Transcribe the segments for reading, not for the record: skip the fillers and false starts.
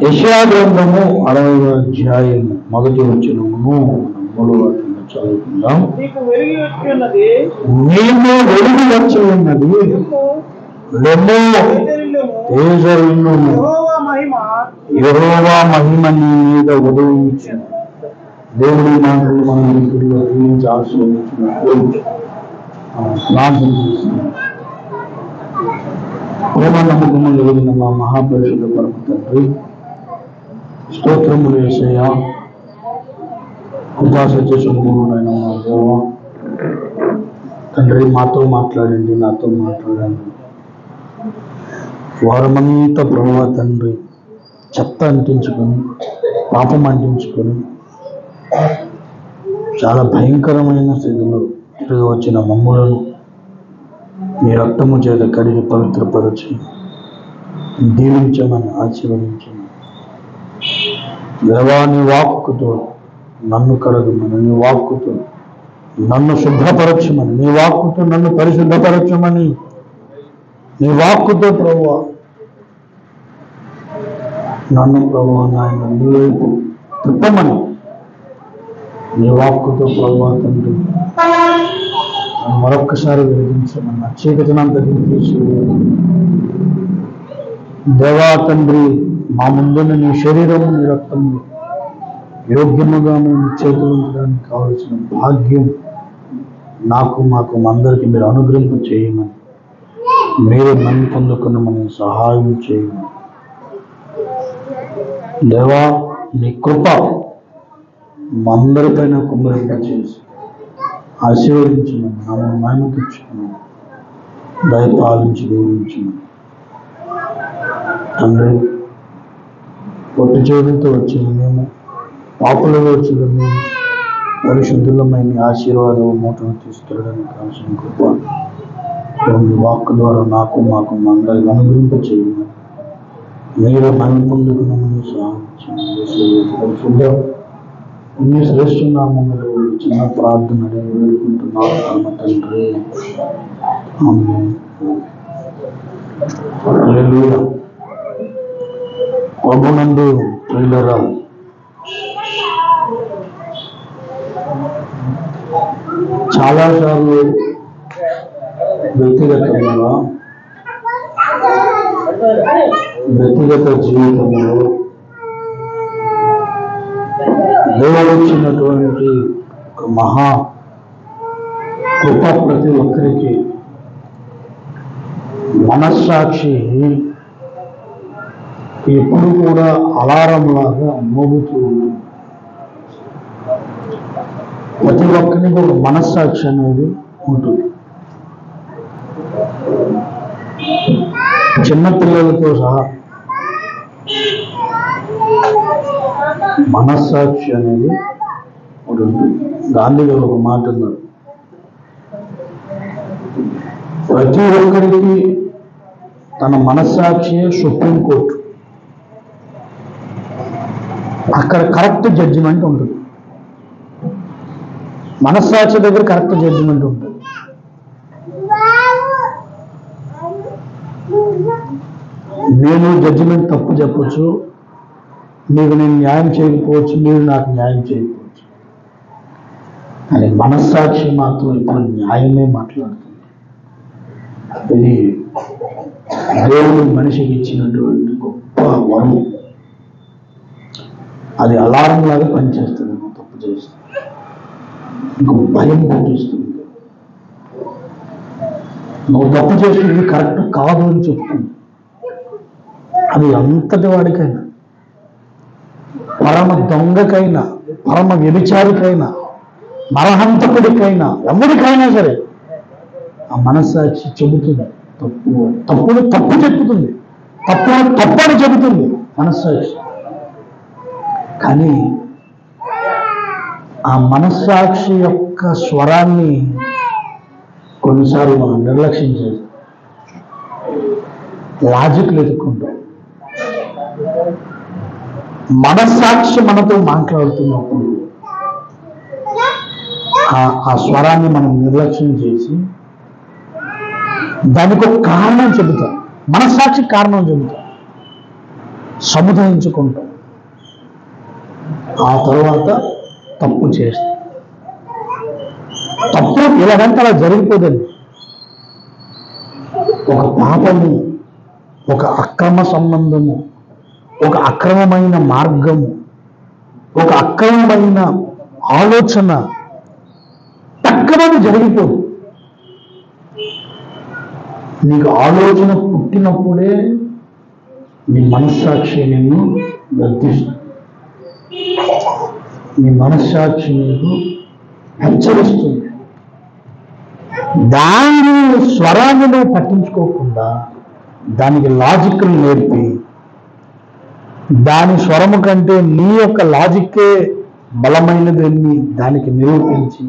యెషయా గ్రంథము 60వ అధ్యాయము 1వ వచనమును మూడవ వచనం చదువుకుందాం. నీకు వెలిగి వచ్చి ఉన్నది, నీవు వెలుగు వచ్చి ఉన్నది, లెమ్ము తేజరిల్లుము, యెహోవా మహిమ నీ మీద ఉదయించును. దేవుడి మాటలు మన ఇంటిలో ఆశీర్వదించినట్లు ప్రార్థన చేస్తున్నాం. ప్రేమ నమ్మకము కలిగిన మా మహాపురుషుల పరమ తండ్రి, స్తోత్రములు యేసయ్యా. కృపా సత్య సంపూర్ణుడైన మా దేవ తండ్రి, మాతో మాట్లాడండి, నాతో మాట్లాడండి. వారమంతా ప్రభువా తండ్రి చెత్త అంటించుకొని, పాపం అంటించుకొని, చాలా భయంకరమైన స్థితిలో తిరిగి వచ్చిన మమ్ములను మీ రక్తము చేత కడిగి పవిత్రపరచి దీవించమని ఆశీర్వదించమని. దేవా, నీ వాక్కుతో నన్ను కడగమని, నీ వాక్కుతో నన్ను శుభ్రపరచమని, నీ వాక్కుతో నన్ను పరిశుద్ధపరచమని, నీ వాక్కుతో ప్రభువా నన్ను ప్రభువా నాయన నీ వైపు తిప్పమని, నీ వాక్కుతో ప్రభువా తండ్రి నన్ను మరొక్కసారి వెలిగించమని, నా చీకటినంతటిని తీసి దేవా తండ్రి, మా ముందున్న నీ శరీరము నీ రక్తము యోగ్యముగా మేము చేతులు ఉంచడానికి కావలసిన భాగ్యం నాకు మాకు అందరికీ మీరు అనుగ్రహింప చేయమని, మీరు నన్ను పొందుకున్నమని సహాయం చేయమని. దేవా, నీ కృప మా అందరిపైన కుమ్మరింప చేసి ఆశీర్వదించమని, నన్ను మహిమ తెచ్చుకున్నాను, దయపాలించి దీవించమని. తండ్రి, పొట్టి చేతులతో వచ్చిన మేము, పాపులుగా వచ్చిన మేము పరిశుద్ధులమైన ఆశీర్వాదం మూటను తీసుకెళ్ళడానికి కావాల్సిన కృప వాక్ ద్వారా నాకు మాకు మా అందరికి అనుగ్రహింప చేయమని, మీరు మహిమ పొందుకున్నామని సహాయం అన్ని శ్రేష్ఠనామములు చిన్న ప్రార్థన వేడుకుంటున్నాను తమ తండ్రి. ఆమేన్. హల్లెలూయా. ప్రభునందు ప్రియులారా, చాలాసార్లు వ్యక్తిగత జీవితంలో దేవుడు ఇచ్చినటువంటి ఒక మహా కృప ప్రతి ఒక్కరికి మనస్సాక్షి ఎప్పుడు కూడా అలారం లాగా మోగుతూ ఉంటుంది. ప్రతి ఒక్కరికి ఒక మనస్సాక్షి అనేది ఉంటుంది. చిన్నపిల్లలతో సహా మనస్సాక్షి అనేది ఉంటుంది. గాంధీ గారు ఒక మాట అన్నారు, ప్రతి ఒక్కరికి తన మనస్సాక్షియే సుప్రీంకోర్టు. అక్కడ కరెక్ట్ జడ్జిమెంట్ ఉంటుంది. మనస్సాక్షి దగ్గర కరెక్ట్ జడ్జిమెంట్ ఉంటుంది. నేను జడ్జిమెంట్ తప్పు చెప్పొచ్చు, మీకు నేను న్యాయం చేయకపోవచ్చు, మీరు నాకు న్యాయం చేయకపోవచ్చు, కానీ మనస్సాక్షి మాత్రం ఇప్పుడు న్యాయమే మాట్లాడుతుంది. ఇది దేవుడు మనిషికి ఇచ్చినటువంటి గొప్ప వరం. అది అలారం లాగా పనిచేస్తుంది. నువ్వు తప్పు చేస్తుంది, ఇంకో భయం పుట్టిస్తుంది. నువ్వు తప్పు చేస్తుంది కరెక్ట్ కాదు అని చెప్తుంది. అది అంతటి వాడికైనా, పరమ దొంగకైనా, పరమ వ్యభిచారికైనా, నరహంతకుడికైనా, ఎవరికైనా సరే ఆ మనస్సాక్షి చెబుతుంది తప్పు చెబుతుంది, తప్పని చెబుతుంది మనస్సాక్షి. కానీ ఆ మనస్సాక్షి యొక్క స్వరాన్ని కొన్నిసార్లు మనం నిర్లక్ష్యం చేస్తాం, లాజిక్లు ఎదుర్కొంటాం. మనస్సాక్షి మనతో మాట్లాడుతున్నప్పుడు ఆ స్వరాన్ని మనం నిర్లక్ష్యం చేసి దానికి ఒక కారణం చెబుతాం, మనస్సాక్షి కారణం చెబుతాం. సముదాయించుకుంటాం, ఆ తర్వాత తప్పు చేస్తాం. తప్పు ఇలాగంటే అలా జరిగిపోదండి. ఒక పాపము, ఒక అక్రమ సంబంధము, ఒక అక్రమమైన మార్గము, ఒక అక్రమమైన ఆలోచన టక్కమని జరిగిపోదు. నీకు ఆలోచన పుట్టినప్పుడే నీ మనస్సాక్షి నిన్ను గద్దిస్తుంది. నీ మనస్సాక్షి నీకు హెచ్చరిస్తుంది. దాని స్వరాన్ని నువ్వు పట్టించుకోకుండా దానికి లాజిక్లు నేర్పి, దాని స్వరము కంటే నీ యొక్క లాజిక్కే బలమైనదని దానికి నిరూపించి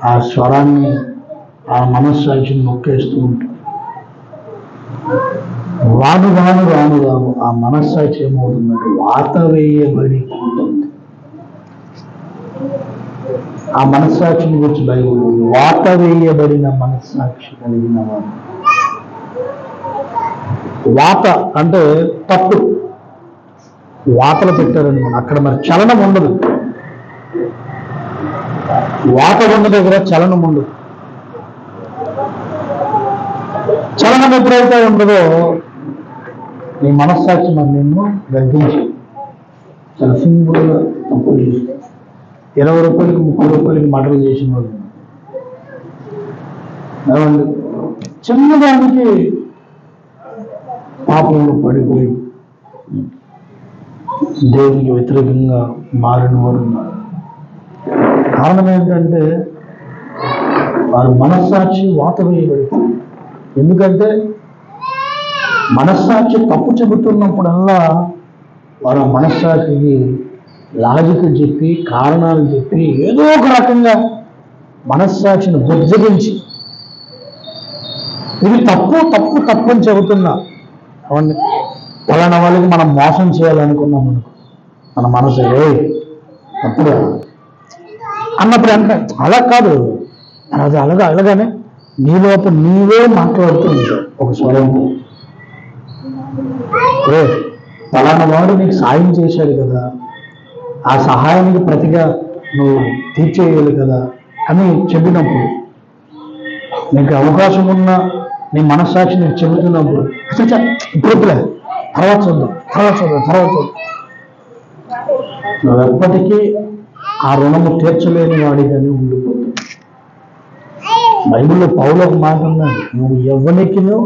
ఆ స్వరాన్ని, ఆ మనస్సాక్షిని నొక్కేస్తూ ఉంటాడు. రాను రాను రాను రాను ఆ మనస్సాక్షి ఏమవుతుందంటే వాత వేయబడి ఉంటుంది. ఆ మనస్సాక్షిని గురించి బైబిల్ వాత వేయబడిన మనస్సాక్షి కలిగిన వాడు. వాత అంటే తట్టు, వాతలు పెట్టారని అక్కడ మరి చలనం ఉండదు. వాత ఉన్న దగ్గర చలనం ఉండదు. చలనం ఎప్పుడైతే ఉండదో నీ మనస్సాక్షి మరి నిన్ను గద్దించి చాలా సింపుల్గా తప్పు చేసి 20 రూపాయలకి 30 రూపాయలకి మటలు చేసిన వాళ్ళు ఏమండి, చిన్నదానికి పాపంలో పడిపోయి దేవునికి వ్యతిరేకంగా మారిన వారు ఉన్నారు. కారణం ఏంటంటే వారి మనస్సాక్షి వాత వేయబడింది. ఎందుకంటే మనస్సాక్షి తప్పు చెబుతున్నప్పుడల్లా వారు మనస్సాక్షికి లాజిక్ చెప్పి, కారణాలు చెప్పి, ఏదో ఒక రకంగా మనస్సాక్షిని బుజ్జగించి ఇది తప్పు తప్పు తప్పు అని చెబుతున్నా అవండి. పలానా వాళ్ళకి మనం మోసం చేయాలనుకున్నాం అనుకో, మన మనసు తప్పుగా అన్నప్పుడు అంటే అలా కాదు, అది అలాగానే నీ లోపల నీవే మాట్లాడుతూ ఉంటావు ఒక స్వరంతో. పలానా వాడు నీకు సాయం చేశాడు కదా, ఆ సహాయానికి ప్రతిగా నువ్వు తీర్చేయాలి కదా అని చెప్పినప్పుడు, నీకు అవకాశం ఉన్న నీ మనస్సాక్షి నీకు చెబుతున్నప్పుడు ఇప్పుడులే తర్వాత చూద్దాం నువ్వు ఎప్పటికీ ఆ రుణము తీర్చలేని వాడిగానే ఉండిపోతావు. బైబిల్లో పౌలు ఒక మాట ఉన్నాడు, నువ్వు ఎవ్వనికినూ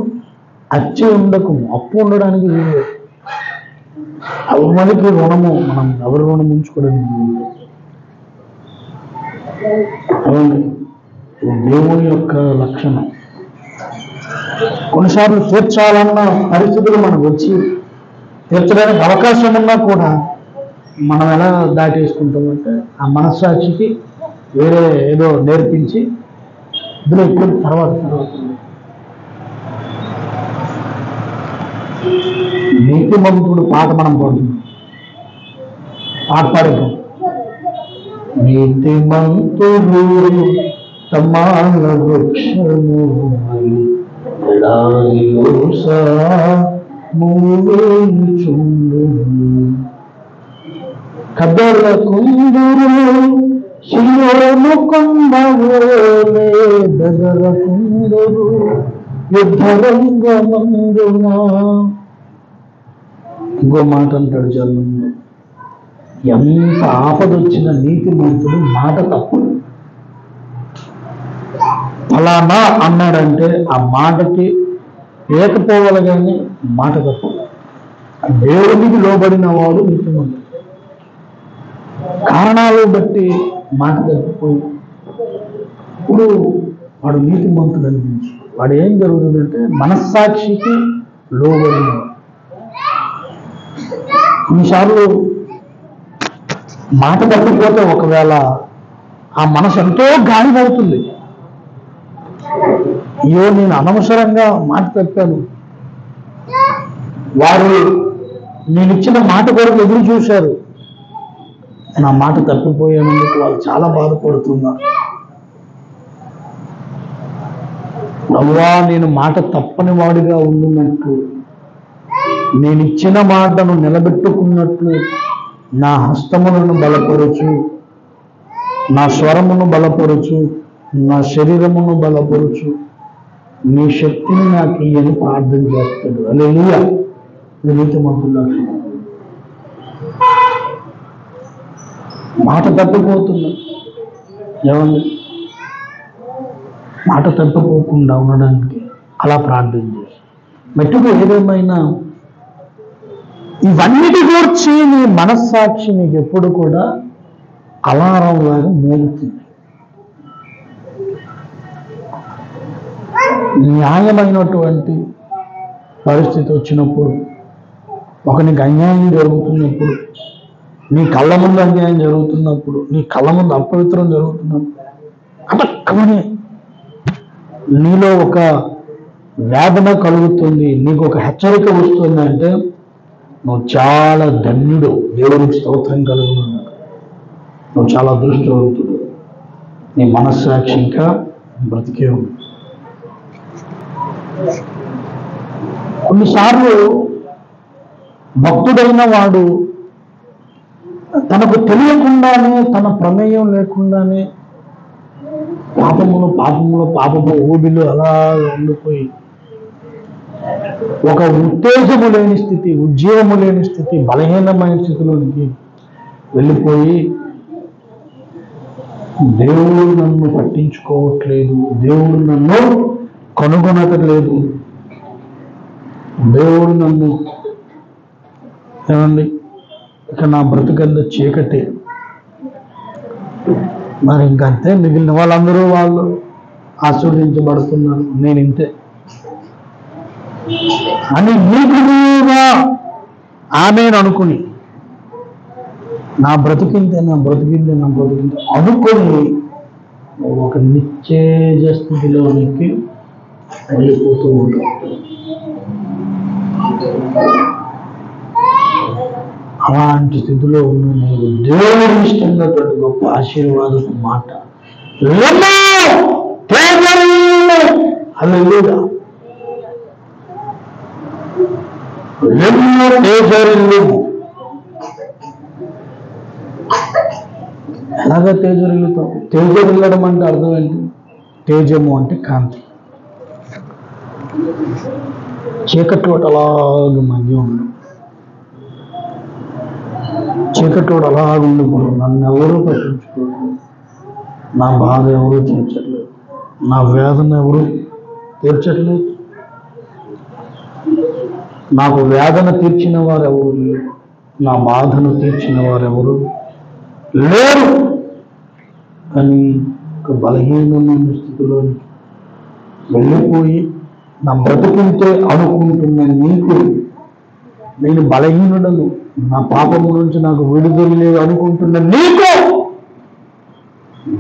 అచ్చి ఉండకు, అప్పు ఉండడానికి వీలు. ఎవరికి రుణము, మనం ఎవరి రుణం ఉంచుకోవడానికి వీలు. దేవుని యొక్క లక్షణం. కొన్నిసార్లు తీర్చాలన్న పరిస్థితులు మనకు వచ్చి తీర్చడానికి అవకాశం ఉన్నా కూడా మనం ఎలా దాటేసుకుంటామంటే ఆ మనస్సాక్షికి వేరే ఏదో నేర్పించి ఇందులో ఇప్పుడు తర్వాత నీతిమంతుడు పాట మనం పాడుతున్నాం, పాట పాడేద్దాం. నీతిమంతుడు సమాన వృక్షము కదల కుందురు శిలోను కొండవోలే బెదర కుందురు యుద్ధరంగమందున. ఇంకో మాట అంటాడు జన్మంలో, ఎంత ఆపదొచ్చిన నీతిమంతుడు మాట తప్పుడు. ఫలానా అన్నాడంటే ఆ మాటకి లేకపోవాలి కానీ మాట తప్పు. దేవునికి లోబడిన వాడు నీతిమంతుడు. కారణాలు బట్టి మాట తప్పిపోయి ఇప్పుడు వాడు నీతిమంతుడు అనిపించి వాడు ఏం జరుగుతుందంటే మనస్సాక్షికి లోబడిన. కొన్నిసార్లు మాట తప్పిపోతే ఒకవేళ ఆ మనసు ఎంతో గాయమవుతుంది. అయ్యో నేను అనవసరంగా మాట తప్పాను, వారు నేను ఇచ్చిన మాట కొరకు ఎదురు చూశారు, నా మాట తప్పిపోయానందుకు వాళ్ళు చాలా బాధపడుతున్నారు. ప్రభువా నేను మాట తప్పని వాడిగా ఉండినట్టు నేను ఇచ్చిన మాటను నిలబెట్టుకున్నట్లు నా హస్తములను బలపరచు, నా స్వరమును బలపరచు, నా శరీరమును బలపరచు, నీ శక్తిని నాకు ఇయ్యని ప్రార్థన చేస్తాడు. హల్లెలూయా. నీతిమంతుల లక్షణం. మాట తప్పిపోతున్నా, ఏమండి? మాట తప్పిపోకుండా ఉండడానికి అలా ప్రార్థన చేసి మెట్టుకు ఏదేమైనా ఇవన్నిటి గూర్చి నీ మనస్సాక్షి నీకు ఎప్పుడు కూడా అలారం లాగా మోగుతుంది. న్యాయమైనటువంటి పరిస్థితి వచ్చినప్పుడు, ఒకనికి అన్యాయం జరుగుతున్నప్పుడు, నీ కళ్ళ ముందు అన్యాయం జరుగుతున్నప్పుడు, నీ కళ్ళ ముందు అపవిత్రం జరుగుతున్నప్పుడు అటక్కమని నీలో ఒక వేదన కలుగుతుంది, నీకు ఒక హెచ్చరిక వస్తుంది అంటే నువ్వు చాలా ధన్యుడు. దేవుడికి స్తోత్రం కలుగుతుంది. నువ్వు చాలా అదృష్టవంతుడు. నీ మనస్సాక్షి ఇంకా బ్రతికే ఉంది. కొన్నిసార్లు భక్తుడైన వాడు తనకు తెలియకుండానే, తన ప్రమేయం లేకుండానే పాపపు ఊబిలో అలా ఉండిపోయి ఒక ఉత్తేజము లేని స్థితి, ఉజ్జీవము లేని స్థితి, బలహీనమైన స్థితిలోనికి వెళ్ళిపోయి దేవుడు నన్ను పట్టించుకోవట్లేదు, దేవుడు నన్ను కనుగొనట్లేదు, దేవుడు నన్ను ఏమండి ఇక నా బ్రతుకంత చీకటి, మరి ఇంకంతే, మిగిలిన వాళ్ళందరూ వాళ్ళు ఆశీర్వదించబడుతున్నారు, నేను ఇంతే అని నీకు నీవుగా ఆమెను అనుకుని నా బ్రతికింతే అనుకొని ఒక నిశ్చేజ స్థితిలోనికి వెళ్ళిపోతూ ఉంటాం. అలాంటి స్థితిలో ఉన్న నీకు దేవుడు ఇష్టమైనటువంటి గొప్ప ఆశీర్వాదపు మాట, హల్లెలూయా, ఎలాగా తేజరిల్లుతాం? తేజరిల్లడం అంటే అర్థం ఏంటి? తేజము అంటే కాంతి. చీకట్లో అలాగే మధ్య ఉండడం, చీకట్లో అలాగ ఉండిపోవడం, నన్ను ఎవరూ పట్టించుకోలేదు, నా బాధ ఎవరూ తీర్చట్లేదు, నా వేదన ఎవరు తీర్చట్లేదు, నాకు వేదన తీర్చిన వారు ఎవరు లేరు, నా బాధను తీర్చిన వారు ఎవరు లేరు. కానీ ఒక బలహీనమైన స్థితిలోనికి వెళ్ళిపోయి నా బ్రతుకుంటే అనుకుంటున్న నీకు, నేను బలహీనుడను, నా పాపము నుంచి నాకు విడుదల లేదు అనుకుంటున్న నీకు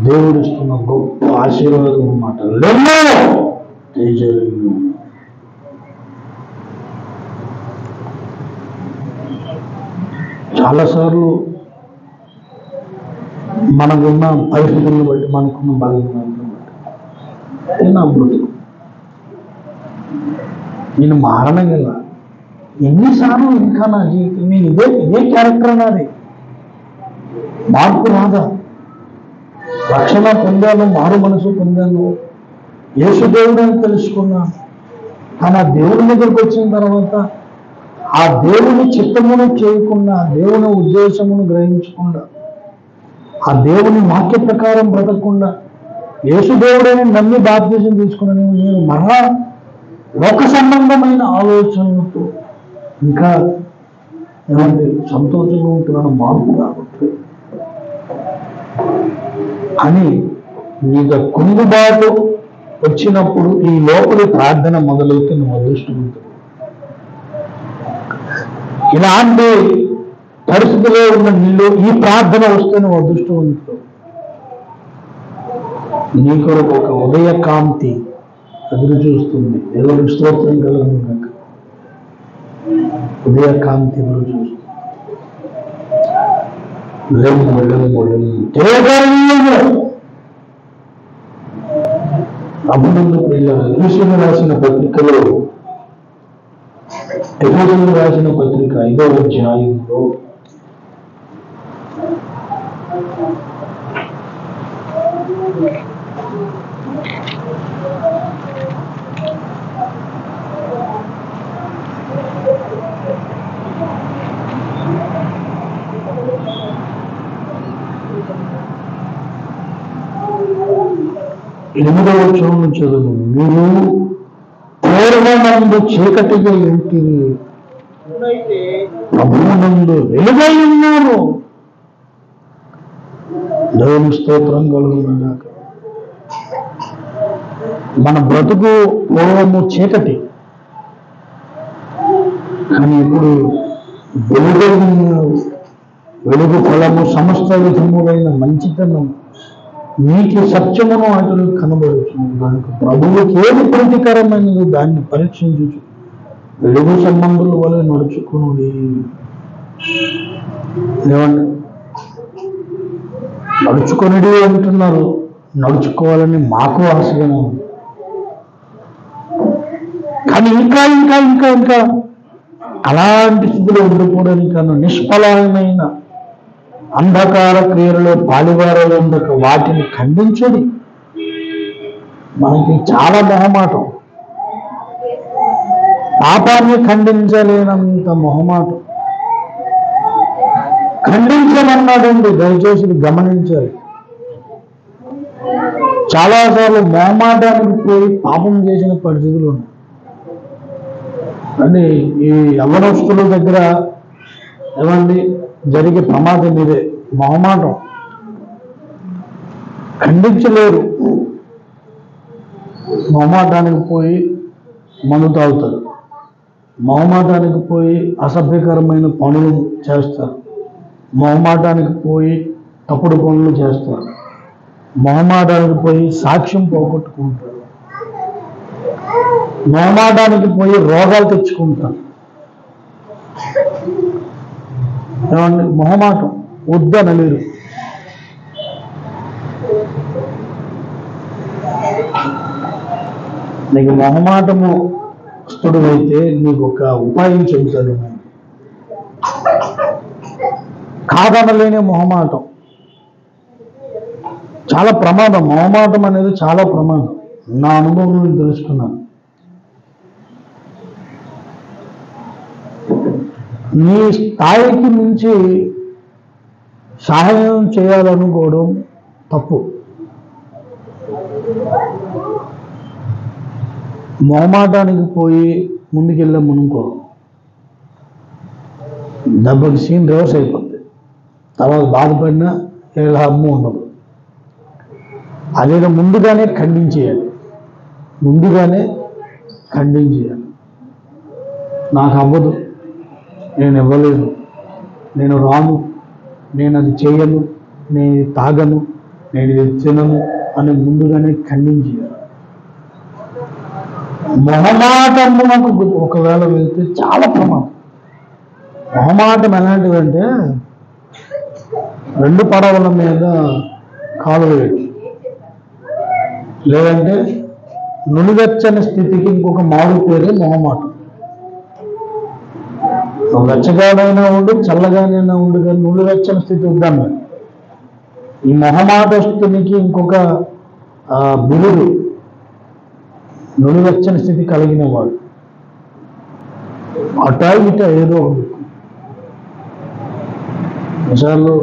దేవుడు ఇస్తున్న గొప్ప ఆశీర్వాదం అన్నమాట. చాలాసార్లు మనకున్న పరిస్థితులను బట్టి, మనకున్న బలహీనతలను బట్టి నా బ్రతుకు నేను మారనగల, ఎన్నిసార్లు ఇంకా నా జీవితం నేను ఇదే క్యారెక్టర్ అన్నది, మార్పు రాదా? రక్షణ పొందాను, మారు మనసు పొందాను, యేసు దేవుడు అని తెలుసుకున్నాను. కానీ ఆ దేవుడి దగ్గరికి వచ్చిన తర్వాత ఆ దేవుని చిత్తమును చేయకుండా, ఆ దేవుని ఉద్దేశమును గ్రహించకుండా, ఆ దేవుని వాక్య ప్రకారం బ్రతకకుండా, యేసు దేవుడని నమ్మి బాప్తిజం తీసుకున్నాను, నేను మరలా లోక సంబంధమైన ఆలోచనలతో ఇంకా ఏమంటే సంతోషంగా ఉంటున్నాను, మార్పు కాబట్టి అని నీకు కుంగుబాటు వచ్చినప్పుడు ఈ లోపలి ప్రార్థన మొదలైతే నువ్వు అదృష్టవంతుడు. ఇలాంటి పరిస్థితిలో ఉన్న నీళ్ళు ఈ ప్రార్థన వస్తే నువ్వు అదృష్టవంతుడు. నీ కొరకు ఒక ఉదయ కాంతి ఎదురు చూస్తుంది. దేవుడికి స్తోత్రం కలుగును గాక. ఉదయ కాంతి ఎదురు చూస్తుంది. అభినందన రాసిన పత్రికలో ఎఫెసీయులకు రాసిన పత్రిక 5వ అధ్యాయంలో 8వ వచనం నుంచి చదువు. మీరు పూర్వమందు చీకటిగా ఇంటిని ప్రభువునందు వెలుగై ఉన్నారు. దేవుని స్తోత్రం కలుగునుగాక. మన బ్రతుకు పూర్వము చీకటి, కానీ ఇప్పుడు వెలుగై ఉన్నారు. వెలుగు ఫలము సమస్త విధములైన మంచితనం, నీతి, సత్యమును అతను కనబడుతుంది. దానికి ప్రభువుకి ఏది ప్రీతికరమైనది దాన్ని పరీక్షించు. వెలుగు సంబంధుల వల్ల నడుచుకున్నది. ఏమండి, నడుచుకునేది అంటున్నారు. నడుచుకోవాలని మాకు ఆశగా ఉంది, కానీ ఇంకా ఇంకా ఇంకా ఇంకా అలాంటి స్థితిలో ఉండిపోవడానికి కన్నా నిష్ఫలమైన అంధకార క్రియలలో పాలివారలందక వాటిని ఖండించడి. మనకి చాలా మొహమాటం, పాపాన్ని ఖండించలేనంత మొహమాటం. ఖండించమన్నాడండి, దయచేసి గమనించాలి. చాలాసార్లు మొహమాటానికి పోయి పాపం చేసిన పరిస్థితులు ఉన్నాయి. అని ఈ యవ్వనస్తుల దగ్గర ఏమండి జరిగే ప్రమాదం ఇదే, మొహమాటం. ఖండించలేరు, మొహమాటానికి పోయి మందు తాగుతారు, మొహమాటానికి పోయి అసభ్యకరమైన పనులు చేస్తారు, మొహమాటానికి పోయి తప్పుడు పనులు చేస్తారు, మొహమాటానికి పోయి సాక్ష్యం పోగొట్టుకుంటారు, మొహమాటానికి పోయి రోగాలు తెచ్చుకుంటారు. ఏమండి, మొహమాటం వద్దనలేరు. నీకు మొహమాటము స్థుడువైతే నీకు ఒక ఉపాయం చెబుతాడు. కాదనలేని మొహమాటం చాలా ప్రమాదం. మొహమాటం అనేది చాలా ప్రమాదం. నా అనుభవం నేను తెలుసుకున్నాను. నీ స్థాయికి మించి సహాయం చేయాలనుకోవడం తప్పు. మొహమాటానికి పోయి ముందుకెళ్ళామనుకో, దెబ్బకి సీన్ రివర్స్ అయిపోద్ది. తర్వాత బాధపడినా లాభము ఉండదు. అదే ముందుగానే ఖండించేయాలి, ముందుగానే ఖండించేయాలి. నాకు అవ్వదు, నేను ఇవ్వలేను, నేను రాను, నేను అది చేయను, నేను ఇది తాగను, నేను ఇది తినను అని ముందుగానే ఖండించేయాలి. మొహమాటము నాకు ఒకవేళ వెళ్తే చాలా ప్రమాదం. మొహమాటం ఎలాంటిదంటే 2 పడవల మీద కాలు వేయడం, లేదంటే నులివెచ్చని స్థితికి ఇంకొక మారు పేరే మొహమాటం. వెచ్చగానైనా ఉండు, చల్లగానైనా ఉండు, కానీ నులివెచ్చని స్థితి వద్దాను. ఈ మొహమాటస్తునికి ఇంకొక బిరుదు నులివెచ్చని స్థితి కలిగిన వాడు. అట ఇట ఏదో విషయాల్లో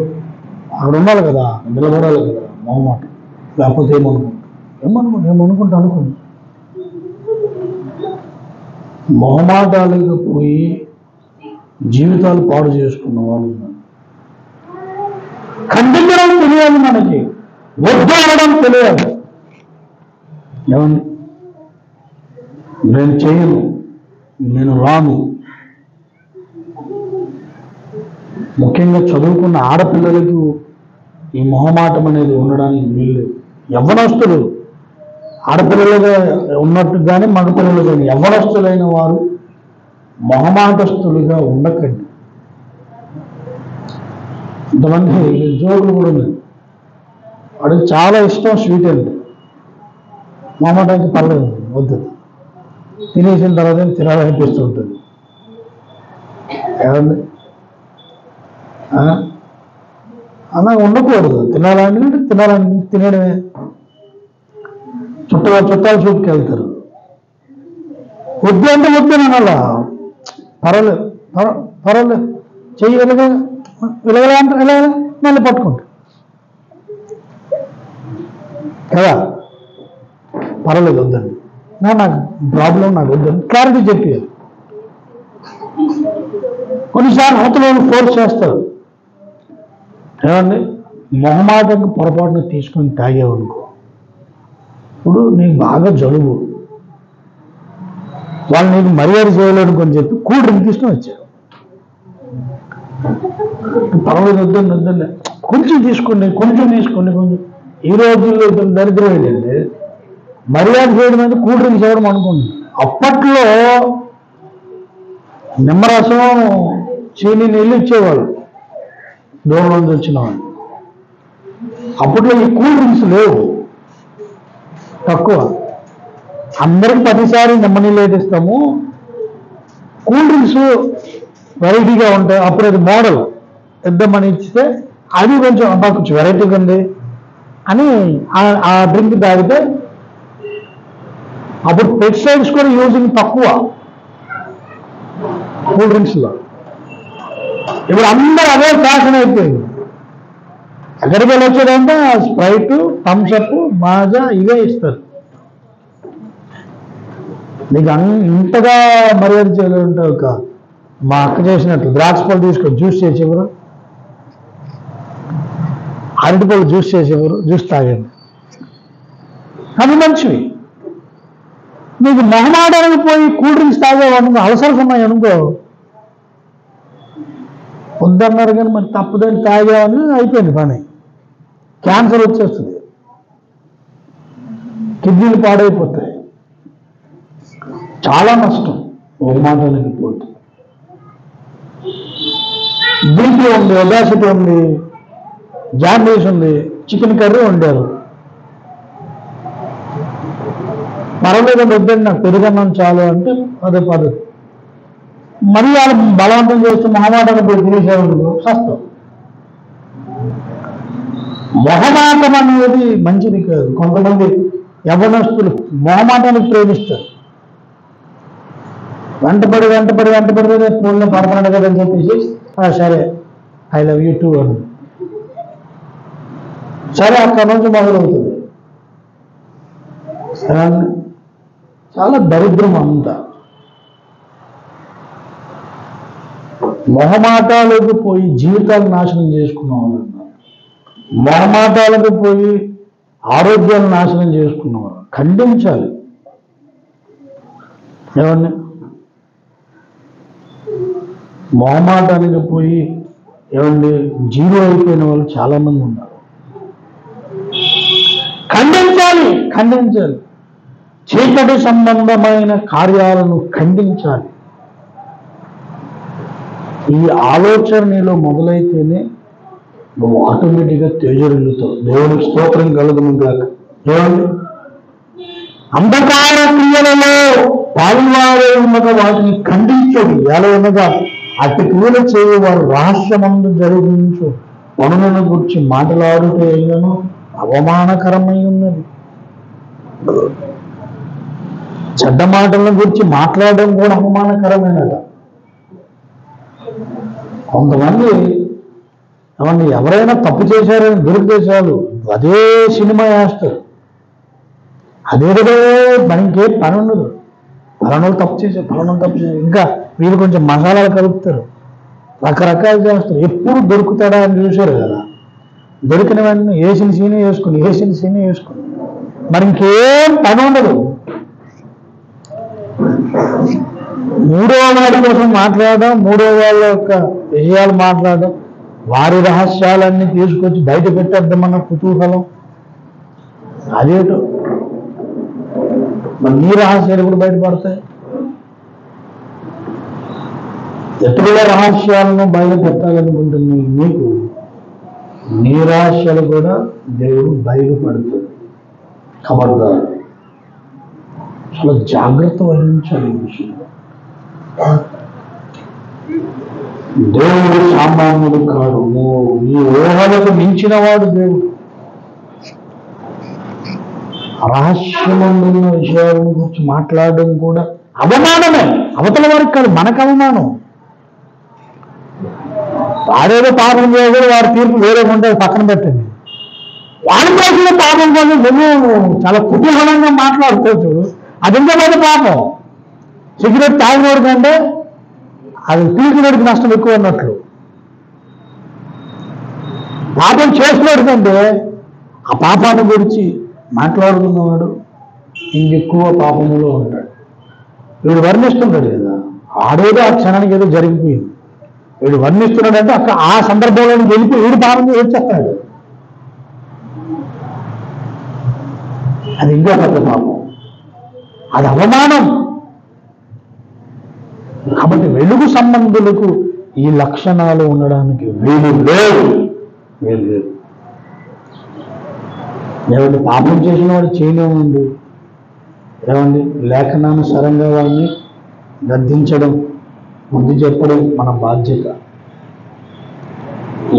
అక్కడ ఉండాలి కదా, నిలబడాలి కదా మొహమాటం. లేకపోతే ఏమనుకుంటా అనుకోండి. మొహమాటాలకు పోయి జీవితాలు పాడు చేసుకున్న వాళ్ళు ఉన్నారు. ఖండించడం తెలియాలి, మనకి వద్దు అనడం తెలియాలి. ఏమండి, నేను చేయను, నేను రాను. ముఖ్యంగా చదువుకున్న ఆడపిల్లలకు ఈ మొహమాటం అనేది ఉండడానికి వీలు. యవ్వనస్తులు ఆడపిల్లలుగా ఉన్నట్టు కానీ మగపిల్లలు కానీ యవ్వనస్తులైన వారు మొహమాటస్తులుగా ఉండకండి. ఇంతమంది జోకులు కూడా ఉన్నాయి. వాడికి చాలా ఇష్టం స్వీట్ అంటే, మొహమాటానికి పర్లేదు, వద్దు, తినేసిన తర్వాత తినాలనిపిస్తూ ఉంటుంది. ఏమండి అలా ఉండకూడదు. తినాలని తినేయడమే. చుట్టాలు చూపుకి వెళ్తారు, వద్దు అంటే వద్దు అనాలా, పర్వాలేదు చెయ్యి ఇలాగలా అంటే ఇలా మళ్ళీ పట్టుకుంటా కదా, పర్వాలేదు వద్దండి, నాకు ప్రాబ్లం, నాకు వద్దని క్లారిటీ చెప్పి. కొన్నిసార్లు అవతల ఫోర్స్ చేస్తారు. ఏమండి మొహమాటంగా పొరపాటున తీసుకొని తాగేవనుకో, ఇప్పుడు నీకు బాగా జలుబు, వాళ్ళు నీకు మర్యాద చేయలేడు అని చెప్పి కూల్ డ్రింక్ తీసుకొని వచ్చారు. పర్వాలేదు వద్దండి కొంచెం తీసుకోండి. ఈ రోజుల్లో దరిద్రం ఏంటంటే మర్యాద చేయడం అంటే కూల్ డ్రింక్స్ ఇవ్వడం అనుకోండి. అప్పట్లో నిమ్మరసం చీనీ నీళ్ళు ఇచ్చేవాళ్ళు దూరం నుంచి వచ్చిన వాళ్ళు. అప్పట్లో ఈ కూల్ డ్రింక్స్ లేవు, తక్కువ. అందరికి ప్రతిసారి నిమ్మ నీళ్ళు ఇస్తాము. కూల్ డ్రింక్స్ వెరైటీగా ఉంటాయి. అప్పుడు అది మోడల్ ఇద్దామని ఇస్తే అది కొంచెం వెరైటీగా ఉంది అని ఆ డ్రింక్ తాగితే అప్పుడు పెస్టిసైడ్స్ కూడా యూజింగ్ తక్కువ కూల్ డ్రింక్స్లో. ఇప్పుడు అందరూ అదే ఫ్యాషన్ అయిపోయింది. ఎక్కడికి వెళ్ళొచ్చారంటే స్ప్రైట్, థమ్స్అప్, మాజా ఇవే ఇస్తారు. నీకు ఇంతగా మర్యాద చేయలేదంటే ఒక మా అక్క చేసినట్టు ద్రాక్ష పళ్ళు తీసుకొని జ్యూస్ చేసేవారు, అరటిపళ్ళు జ్యూస్ చేసేవారు, జ్యూస్ తాగండి, అవి మంచివి. నీకు మొహమాటానికి పోయి కూల్ డ్రింక్స్ తాగేవనుకో, అవసరం ఉన్నాయి అనుకో, వద్దన్నారు కానీ మరి తప్పుదని తాగేవని అయిపోయింది పని. క్యాన్సర్ వచ్చేస్తుంది, కిడ్నీలు పాడైపోతాయి, చాలా నష్టం మొహమాటానికి పోతే. బీపీ ఉంది, ఒబేసిటీ ఉంది, జాండీస్ ఉంది, చికెన్ కర్రీ వండారు, పర్వాలేదు వద్దండి నాకు పెరుగన్నం చాలు అంటే అదే పద్ధతి. మరీ వాళ్ళు బలవంతం చేస్తూ మొహమాటాన్ని పోయి తినేసేవాళ్ళు సస్తం. మొహమాటం అనేది మంచిది కాదు. కొంతమంది యవ్వనస్తులు మొహమాటానికి ప్రేమిస్తారు. వెంటపడి ఫోన్లో పడపడ కదని చెప్పేసి సరే ఐ లవ్ యూ టూ అని సరే అక్కడ నుంచి మొదలవుతుంది. సరే చాలా దరిద్రం అంతా. మొహమాటాలకు పోయి జీవితాలు నాశనం చేసుకున్న వాళ్ళు, మొహమాటాలకు పోయి ఆరోగ్యాలు నాశనం చేసుకున్న వాళ్ళు ఖండించాలి. ఏమన్నా మొహమాటానికి పోయి ఏమండి జీరో అయిపోయిన వాళ్ళు చాలా మంది ఉన్నారు. ఖండించాలి. చీకటి సంబంధమైన కార్యాలను ఖండించాలి. ఈ ఆలోచన నీలో మొదలైతేనే నువ్వు ఆటోమేటిక్గా తేజరిల్లుతావు. దేవునికి స్తోత్రం కలుగును గాక. ఏమండి అంధకార క్రియలలో పాల్వారే ఉన్నగా వాటిని ఖండించదు. ఎలా ఉన్నగా అట్టి క్రియలు చేయవారు రహస్యమందు జరిగించు పనులను గురించి మాట్లాడుతూ అయినను అవమానకరమై ఉన్నది. చెడ్డ మాటలను గురించి మాట్లాడడం కూడా అవమానకరమైనట. కొంతమంది ఏమన్నా ఎవరైనా తప్పు చేశారని దొరికితే చాలు అదే సినిమా వేస్తారు. అదేదో మనకే పని ఉండదు. పలానాలు తప్పు చేశారు, ఇంకా వీళ్ళు కొంచెం మసాలాలు కలుపుతారు, రకరకాలు చేస్తారు. ఎప్పుడు దొరుకుతాడా అని చూశారు కదా, దొరికిన వెంటనే వేసిన సీనే వేసుకుని మరి ఇంకేం పని ఉండదు. మూడో వాళ్ళ కోసం మాట్లాడడం, మూడో వాళ్ళ యొక్క విషయాలు మాట్లాడడం, వారి రహస్యాలన్నీ తీసుకొచ్చి బయట పెట్టేద్దామన్న కుతూహలం అదేటో. మరి నీ రహస్యాలు కూడా బయటపడతాయి. ఇతరుల రహస్యాలను బయట పెట్టాలనుకుంటుంది నీకు, నీ రహస్యాలు కూడా దేవుడు బయలుపడుతుంది. ఖబర్దారు, చాలా జాగ్రత్త వహించాలి ఈ విషయంలో. దేవుడు సామాన్యుడు కాడు, నీ ఊహలకు మించిన వాడు దేవుడు. రహస్యమైన విషయాల గురించి మాట్లాడడం కూడా అవమానమే, అవతల వారికి కాదు, మనకు అవమానం. వాడేదో పాపం చేయకూడదు, వాడి తీర్పు వేరే ఉంటే పక్కన పెట్టండి. వాడి చేసిన పాపం కోసం నువ్వు చాలా కుతూహలంగా మాట్లాడుకోవచ్చు. అది ఇంకా పెద్ద పాపం. సిగరెట్ తాగినోడు కంటే అది పీకినోడికి నష్టం ఎక్కువ అన్నట్లు. పాపం చేసినోడు కంటే ఆ పాపాన్ని గురించి మాట్లాడుకున్నవాడు ఇంకెక్కువ పాపములో ఉంటాడు. వీడు వర్ణిస్తుంటాడు కదా, ఆడేదో ఆ క్షణానికి ఏదో జరిగిపోయింది, వీడు వర్ణిస్తున్నాడంటే అక్కడ ఆ సందర్భంలో వెళ్ళిపోయి వీడు పాపం వచ్చేస్తాడు. అది ఇంకా పెద్ద పాపం, అది అవమానం. కాబట్టి వెలుగు సంబంధులకు ఈ లక్షణాలు ఉండడానికి వీలు లేదు. ఏమండి, పాపం చేసిన వాడు చేయలేమండి. ఏమండి, లేఖనానుసారంగా వాడిని గద్దించడం, బుద్ధి చెప్పడం మన బాధ్యత.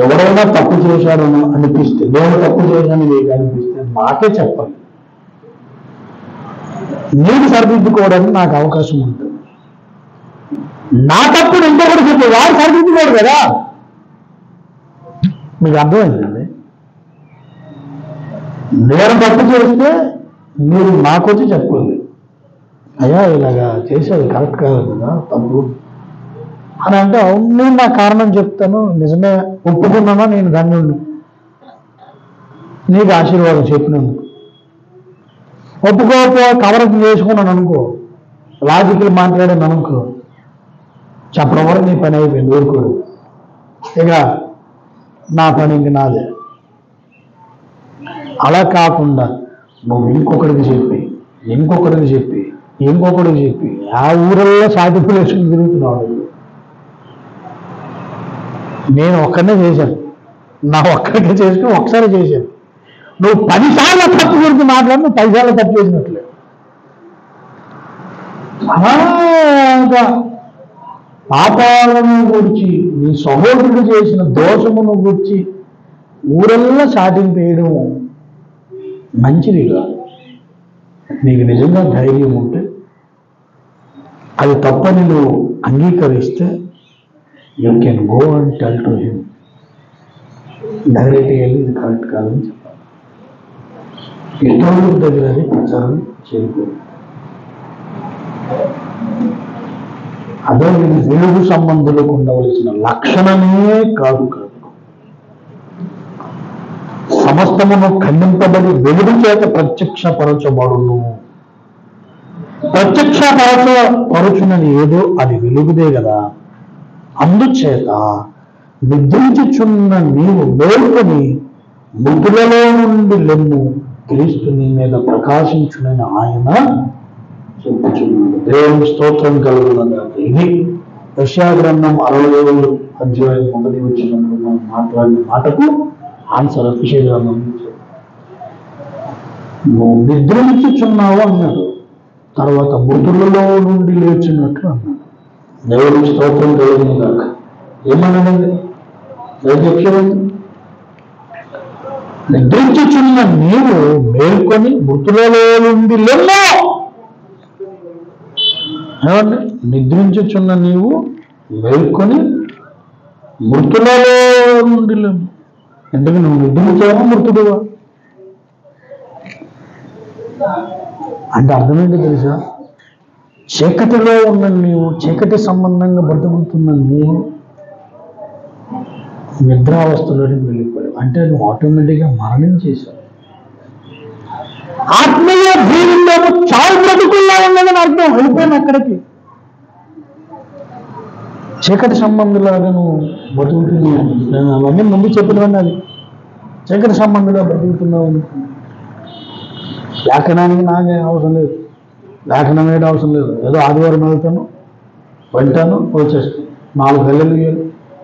ఎవరైనా తప్పు చేశాడని అనిపిస్తే, నేను తప్పు చేశాను నీకు అనిపిస్తే నాకే చెప్పాలి. నీకు సరిదిద్దుకోవడానికి నాకు అవకాశం ఉంటుంది. నా తప్పుడు ఇంకొకటి చెప్పి వాడు సరిదిద్దుకోడు కదా. మీకు అర్థమైందండి? నేను తప్పు చేస్తే మీరు నాకొచ్చి చెప్పండి, అయ్యా ఇలాగా చేసేది కరెక్ట్ కాదు కదా, తప్పు అని అంటే, నేను నా కారణం చెప్తాను, నిజమే ఒప్పుకున్నానా, నేను ధన్యుడిని, నీకు ఆశీర్వాదం చెప్పినందుకు. ఒప్పుకోకపో కవరప్ చేసుకున్నాను అనుకో, లాజికల్ మాట్లాడాను అనుకో, చెప్పడం వరకు నీ పని అయిపోయింది, ఊరుకోడు. ఇక నా పని ఇంక నాదే. అలా కాకుండా నువ్వు ఇంకొకరికి చెప్పి ఆ ఊరల్లో సాటింపులు వేసుకుని తిరుగుతున్నావు. నేను ఒక్కనే చేశాను, నా ఒక్కడికే చేసుకుని ఒకసారి చేశాను. నువ్వు 10 సార్లు తప్పు గురించి మాట్లాడి నువ్వు 10 సార్లు తప్పు చేసినట్లే. అలాగా పాపాలను గురించి, నీ సహోదరుడు చేసిన దోషమును గురించి ఊరల్లా చాటింపు వేయడం మంచిది కాదు. నీకు నిజంగా ధైర్యం ఉంటే, అది తప్పని నువ్వు అంగీకరిస్తే, you can go and tell to him. డైరెక్ట్గా వెళ్ళి ఇది కరెక్ట్ కాదని చెప్పాలి. ఇతరుల దగ్గర అది ప్రచారం చేయకూడదు. అదే వెలుగు సంబంధులకు ఉండవలసిన లక్షణమే కాదు. సమస్తమును ఖండింపబడి వెలుగు చేత ప్రత్యక్షపరచబడును. ప్రత్యక్షపరచునని ఏదో అది వెలుగుదే కదా. అందుచేత నిద్రించుచున్న నీవు మేల్కొని మృతులలో నుండి లెమ్ము, క్రీస్తు నీ మీద ప్రకాశించునని ఆయన చెప్పుచున్నాడు. దేవుని స్తోత్రం కలుగునగాక. ఇది యెషయా గ్రంథం 60వ అధ్యాయం 1వ వచనంలో మనం మాట్లాడిన మాటకు ఆన్సర్ యెషయా గ్రంథం. నువ్వు నిద్రించుచున్నావు అన్నాడు, తర్వాత మృతులలో నుండి లేచినట్లు అన్నాడు. దేవుని స్తోత్రం కలుగునగాక. ఏమన్నాడండి? నిద్రించుచున్న నీవు మేల్కొని మృతులలో నుండి లెమ్ము. ఏమండి? నిద్రించుచున్న నీవు మేల్కొని మృతులలో నుండి లెమ్ము. ఎందుకు నువ్వు నిద్రించావా, మృతుడువా అంటే అర్థమేంటి తెలుసా? చీకటిలో ఉన్న నీవు, చీకటి సంబంధంగా బ్రతుకుతున్న నీవు నిద్రావస్థలోకి వెళ్ళిపోయావు అంటే నువ్వు ఆటోమేటిక్గా మరణం చేశావు. ఆత్మీయ జీవితంలో చావు బ్రతుకుల్లో ఉన్నదని అర్థం. వెళ్ళిపోయాను అక్కడికి. చీకటి సంబంధులాగా నువ్వు బ్రతుకుతున్నావు. నేను అవన్నీ ముందు చెప్పినవన్నీ అది చీకటి సంబంధంగా బ్రతుకుతున్నావు. లేఖనానికి నాకే అవసరం లేదు, లేఖనం వేయడం అవసరం లేదు. ఏదో ఆదివారం వెళ్తాను, వింటాను, వచ్చేస్తాను. 4 హల్లెలూయాలు,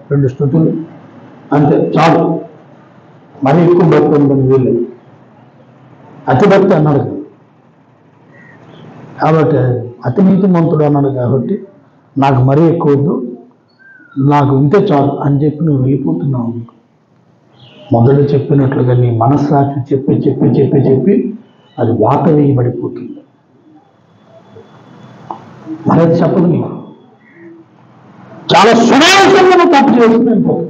2 స్తుతులు, అంతే చాలు. మరీ ఎక్కువ భక్తి ఉంటుంది వీళ్ళు, అతి భక్తి అన్నాడు కాబట్టి, అతి నీతిమంతుడు అన్నాడు కాబట్టి నాకు మరీ ఎక్కువ వద్దు, నాకు ఇంతే చాలు అని చెప్పి నువ్వు వెళ్ళిపోతున్నావు. మొదట చెప్పినట్లుగా నీ మనస్సాక్షి చెప్పి చెప్పి చెప్పి చెప్పి అది వాత వేయబడిపోతుంది. మరి అది చెప్పదు నీకు. చాలా సునాయాసంగా నువ్వు తప్పు చేస్తుంది అనుకోదు.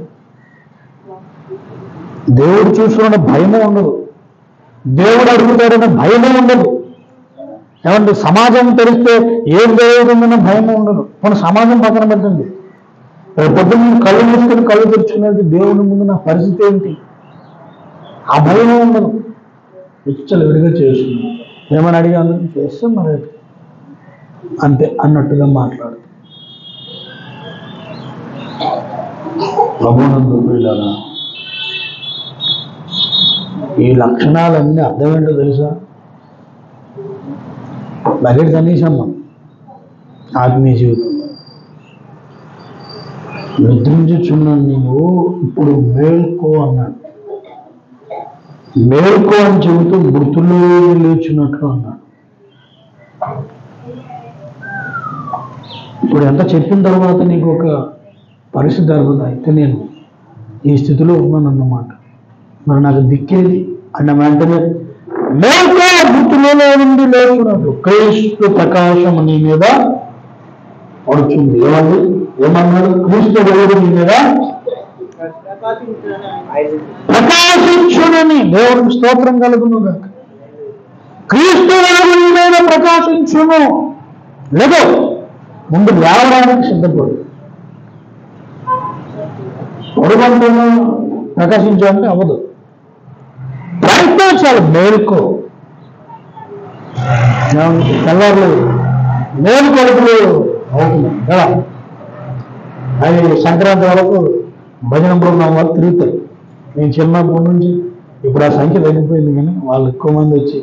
దేవుడు చూసుకున్న భయమే ఉండదు, దేవుడు అడుగుతాడన్న భయమే ఉండదు. ఏమంటే సమాజం తెలిస్తే ఏం జరుగుతుందన్న భయమే ఉండదు. మన సమాజం పక్కన పెట్టండి, పొద్దున్న కళ్ళు మూసుకొని కళ్ళు తెరుచుకున్నది దేవుని ముందు నా పరిస్థితి ఏంటి, ఆ భయమే ఉండదు. విచ్చలు విడిగా చేస్తుంది. ఏమని అడిగాను చేస్తే మరి అంతే అన్నట్టుగా మాట్లాడు. ప్రభునందు ప్రియులారా, ఈ లక్షణాలన్నీ అర్థం ఏంటో తెలుసా? బకెట్ కనీసమ్మ ఆత్మీయ జీవితంలో నిద్రించుచున్నాను నీవు ఇప్పుడు మేల్కో అన్నాడు. మేల్కో అని చెబుతూ మృతులు లేచినట్లు అన్నాడు. ఇప్పుడు ఎంత చెప్పిన తర్వాత నీకు ఒక పరిస్థితి అర్థం అయితే నేను ఈ స్థితిలో ఉన్నాను అన్నమాట. మరి నాకు దిక్కేది అన్న వెంటనే మేల్కో మృతులలో నుండి లేచినట్లు క్రీస్తు ప్రకాశం నీ మీద పడుతుంది. ఏమన్నాడు? క్రీస్తు దేవుడు నీ మీద ప్రకాశించునని. దేవుడికి స్తోత్రం కలుగును గాక. క్రీస్తు దేవుడు నీ మీద ప్రకాశించును. లేదు, ముందు లేవడానికి సిద్ధపడు. పొడుగంటున్నా ప్రకాశించాలంటే అవ్వదు, ప్రయత్నించాలి. మేలుకో, తెల్లవారులేదు మేలుకొలుపులు అవుతుంది కదా. అది సంక్రాంతి వరకు భజన బృందం వాళ్ళు తిరుగుతారు. నేను చిన్నప్పటి నుంచి ఇప్పుడు ఆ సంఖ్య తగ్గిపోయింది, కానీ వాళ్ళు ఎక్కువ మంది వచ్చి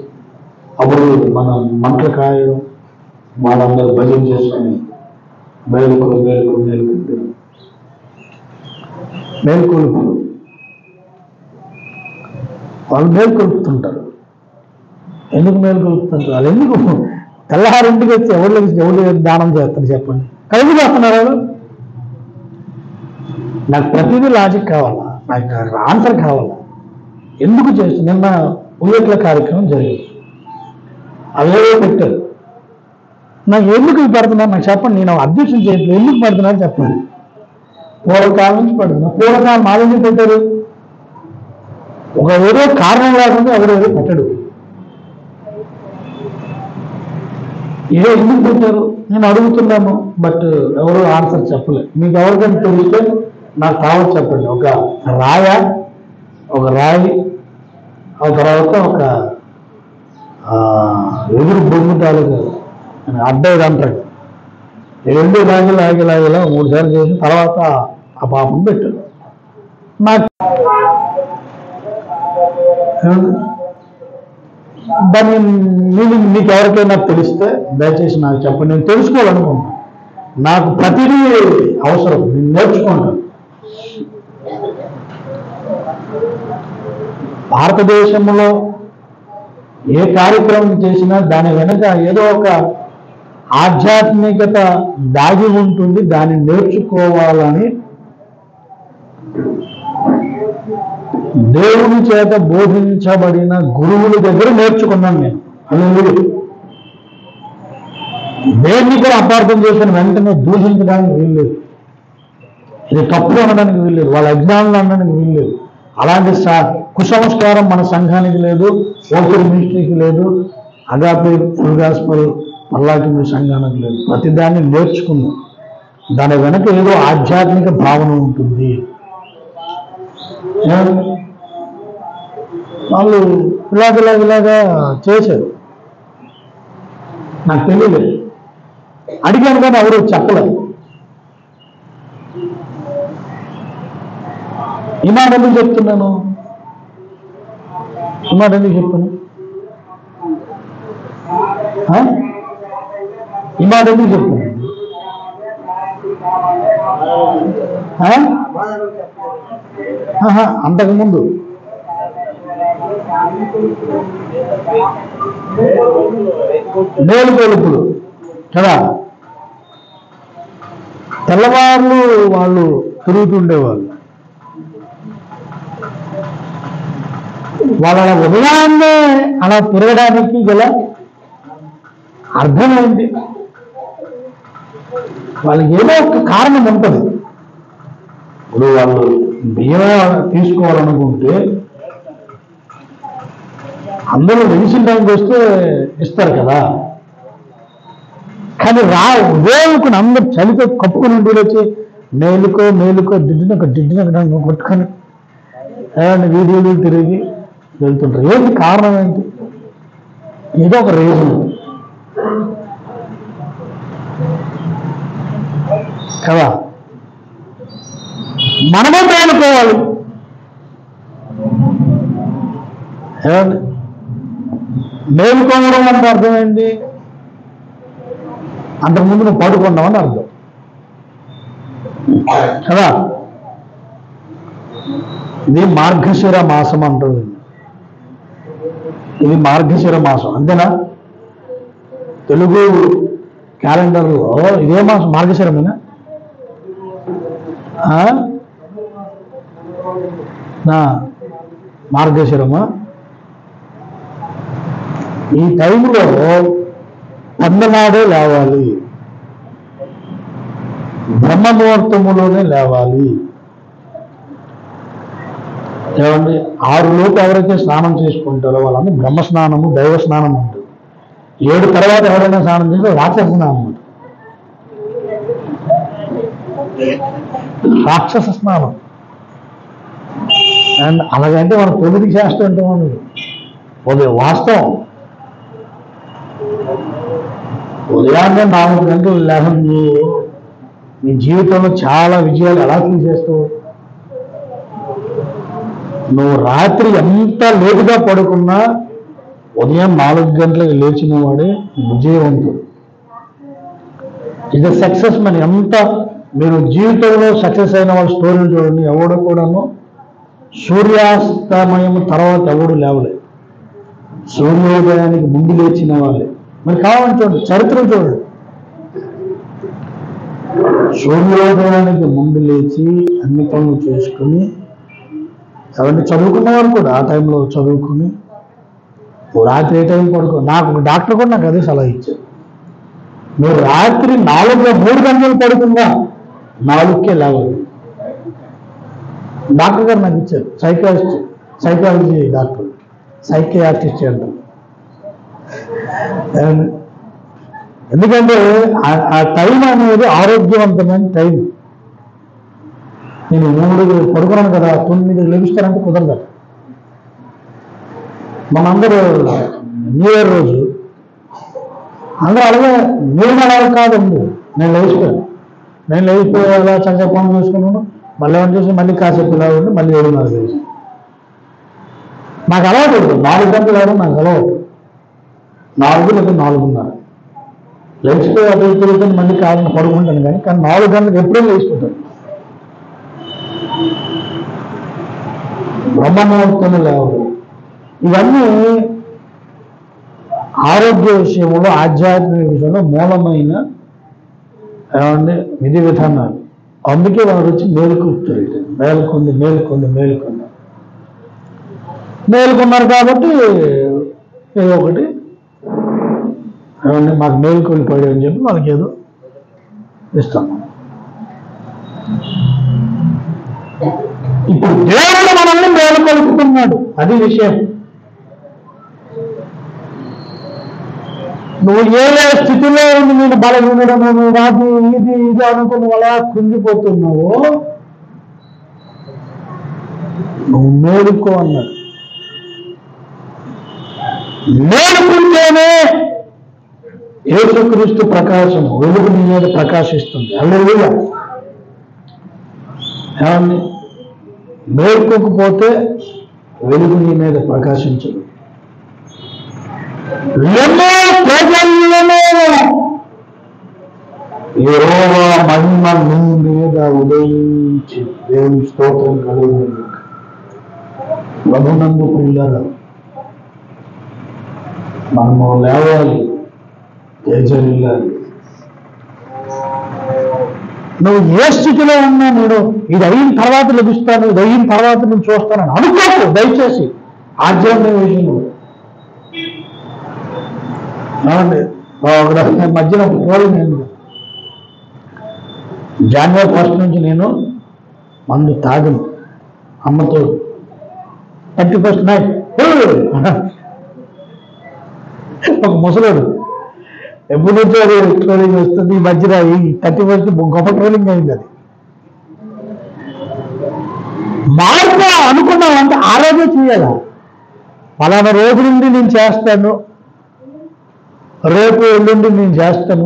అప్పుడు మనం మంటలు కాయడం, వాళ్ళందరూ భజన చేసుకుని మేలుకో మేలుకో మేలుకుంటారు. మేలుకొలుపులు వాళ్ళు మేలుకొలుపుతుంటారు. ఎందుకు మేలుకొలుపుతుంటారు? వాళ్ళు ఎందుకు తెల్లవారింటికి వచ్చి ఎవరు దానం చేస్తారు చెప్పండి? కలిసి చేస్తున్నారు వాళ్ళు. నాకు ప్రతిదీ లాజిక్ కావాలా, నాకు ఆన్సర్ కావాలా, ఎందుకు చేస్తుంది? నిన్న ఉయ్యట్ల కార్యక్రమం జరిగింది, అవేవో పెట్టారు. నాకు ఎందుకు పెడుతున్నారు నాకు చెప్పండి. నేను అధ్యక్షం చేయట్లేదు, ఎందుకు పెడుతున్నారు చెప్పండి. పూర్వకాలం నుంచి పెడుతున్నా. పూర్వకాలం మా ఎందుకు పెట్టారు? ఒక ఏదో కారణం లేకుండా ఎవరేదో పెట్టడు. ఏదో ఎందుకు పెట్టారు నేను అడుగుతున్నాను, బట్ ఎవరు ఆన్సర్ చెప్పలేదు. మీకు ఎవరికైనా తెలిస్తే నాకు కావచ్చు చెప్పండి. ఒక రాయి, ఆ తర్వాత ఒక ఎదురు బొమ్మ తాలూకా అడ్డేది అంటాడు. రెండు లాగిలా 3 సార్లు చేసి తర్వాత ఆ పాపం పెట్టాడు. నాకు దాన్ని మీకు ఎవరికైనా తెలిస్తే దయచేసి నాకు చెప్పండి. నేను తెలుసుకోవాలనుకుంటున్నాను. నాకు ప్రతిదీ అవసరం, నేను నేర్చుకుంటాను. భారతదేశంలో ఏ కార్యక్రమం చేసినా దాని వెనుక ఏదో ఒక ఆధ్యాత్మికత దాగి ఉంటుంది. దాన్ని నేర్చుకోవాలని దేవుని చేత బోధించబడిన గురువుల దగ్గర నేర్చుకున్నాను నేను. అలా దేన్ని కూడా అపార్థం చేసిన వెంటనే దూషించడానికి వీల్లేదు, ఇది తప్పు అనడానికి వీల్లేదు, వాళ్ళ అజ్ఞానులు అనడానికి వీల్లేదు. అలాంటి కుసంస్కారం మన సంఘానికి లేదు, ఓపెన్ మినిస్ట్రీకి లేదు, అగాపే ఫుల్ గాస్పల్ పల్లాకి మీ సంఘానికి లేదు. ప్రతిదాన్ని నేర్చుకుందాం. దాని వెనక ఏదో ఆధ్యాత్మిక భావన ఉంటుంది. వాళ్ళు ఇలాగా చేశారు, నాకు తెలియలేదు. అడిగాను కానీ ఎవరు చెప్పలేదు. ఈ మాట ఎందుకు చెప్తున్నాను? ఈ మాట ఎందుకు చెప్తాను? ఈ మాట ఎందుకు చెప్తాను? అంతకుముందు మేలుకొలుపులు కదా. తెల్లవారులు వాళ్ళు తిరుగుతుండేవాళ్ళు. వాళ్ళ ఉదయాన్నే అలా తిరగడానికి గల అర్థం ఏంటి? వాళ్ళకి ఏదో ఒక కారణం ఉంటుంది. ఇప్పుడు వాళ్ళు బియ్యం తీసుకోవాలనుకుంటే అందరూ తెలిసిన టైంకి వస్తే ఇస్తారు కదా. కానీ వేలుకుని అందరు చలితో కప్పుకుని ఇంటికి వచ్చి మేలుకో దిడ్డిన కొట్టుకొని వీడియోలు తిరిగి వెళ్తుంటారు. ఏంటి కారణం ఏంటి? ఏదో ఒక రీజన్ కదా. మనమే మేలుకోవాలి. ఏమండి మేలుకోవడం అంటే అర్థం ఏంటి? అంతకుముందు నువ్వు పడుకున్నావని అర్థం కదా. ఇది మార్గశిర మాసం అంటుంది. ఇది మార్గశిర మాసం అంతేనా? తెలుగు క్యాలెండర్లో ఇదే మాసం మార్గశిరమేనా? మార్గశిరమా? ఈ టైంలో పందనాడే లేవాలి, బ్రహ్మముహూర్తములోనే లేవాలి. ఏమండి 6 లోపు ఎవరైతే స్నానం చేసుకుంటారో వాళ్ళని బ్రహ్మ స్నానము, దైవ స్నానం ఉంటుంది. 7 తర్వాత ఎవరైనా స్నానం చేస్తే రాక్షస స్నానం ఉంటుంది. రాక్షస స్నానం. అండ్ అలాగంటే మన పొలిటిక్ శాస్త్రం అంటే మనది వాస్తవం. ఉదయాన్నే 4 గంటలు లేకుండా నీ జీవితంలో చాలా విజయాలు ఎలా తీసేస్తావు? నువ్వు రాత్రి ఎంత లేటుగా పడుకున్నా ఉదయం 4 గంటలకు లేచిన వాడే విజయవంతుడు. ఇది సక్సెస్. మరి ఎంత మీరు జీవితంలో సక్సెస్ అయిన వాళ్ళ స్టోరీలు చూడండి. ఎవడు కూడాను సూర్యాస్తమయం తర్వాత ఎవడు లేవలేదు. సూర్యోదయానికి ముందు లేచిన వాళ్ళే. మరి కావాలని చూడండి, చరిత్ర చూడండి. సూర్యోదయానికి ముందు లేచి అన్ని పనులు చేసుకుని ఎవరిని చదువుకున్నవారు కూడా ఆ టైంలో చదువుకుని రాత్రి ఏ టైం పడుకో. నాకు డాక్టర్ కూడా నాకు అదే సలహా ఇచ్చారు. మీరు రాత్రి 3 గంటలు పడుకుందా 4కే లేవాలి. డాక్టర్ గారు నాకు ఇచ్చారు. సైకాలజీ డాక్టర్, సైకియాట్రిస్ట్ అంటారు. ఎందుకంటే ఆ టైం అనేది ఆరోగ్యవంతమైన టైం. నేను 3 పడుకున్నాను కదా 9 లభిస్తానంటే కుదరదు. మనందరూ న్యూ ఇయర్ రోజు అందరూ అలాగే నేను అలా కాదండి. నేను లేచిపోయి అలా చక్కగా పనులు చేసుకున్నాను. మళ్ళీ ఏమని చేసి మళ్ళీ కాసేపు ఇలా ఉండి మళ్ళీ 7:30 లేచి నాకు అలవాటు. 4 గంటలు లేవడం నాకు అలవాటు. 4 లేదా 4:30 లేచిపోయి అటు తిరుగుతాను, మళ్ళీ కాదని పడుకుంటాను. కానీ 4 గంటలకు ఎప్పుడూ లేచిపోతాను. బ్రహ్మముహూర్తంలో లేవడం. ఇవన్నీ ఆరోగ్య విషయంలో, ఆధ్యాత్మిక విషయంలో మూలమైన ఏమంటే విధి విధానాలు. అందుకే వాడు వచ్చి మేలుకున్నారు కాబట్టి ఏదో ఒకటి ఏమంటే మాకు మేలుకొని పడి అని చెప్పి వాళ్ళకి ఏదో ఇస్తాం. ఇప్పుడు దేవుడు మనల్ని మేలుకొలుపుతున్నాడు. అది విషయం. నువ్వు ఏ స్థితిలో ఉంది, నేను బలహీనడము, నువ్వు నాకు ఇది అనుకుని అలా కుంగిపోతున్నావో నువ్వు మేలుకో అన్నాడు. మేలుకుంటేనే యేసుక్రీస్తు ప్రకాశం వెలుగు నీ మీద ప్రకాశిస్తుంది. హల్లెలూయా. ఏమండి మేలుకోకపోతే వెలుగు నీ మీద ప్రకాశించదు. ఎన్నో ప్రజలను యెహోవా మహిమ నీ మీద ఉదయించి దేవుని స్తోత్రం కలుగుతుంది. ప్రభునందు ప్రియులారా, మనము లేవాలి, తేజరిల్లాలి. నువ్వు ఏ స్థితిలో ఉన్నా నేను ఇది అయిన తర్వాత లభిస్తాను, ఇది అయిన తర్వాత నేను చూస్తానని అనుకోకు దయచేసి. ఆధ్యాత్మిక విషయంలో మధ్యన ఒక పోలింగ్ అయింది. జనవరి 1 నుంచి నేను మందు తాగను, అమ్మతో 31st నైట్ ఒక ముసలోడు ఎప్పుడు నుంచో ట్రోలింగ్ వస్తుంది. ఈ మధ్యన ఈ 31st గొప్ప ట్రోలింగ్ అయింది. అది మార్పు అనుకున్నామంటే ఆ రోజే చేయాలా. పలానా రోజు నుండి నేను చేస్తాను, రేపు ఎల్లుండి నేను చేస్తాను,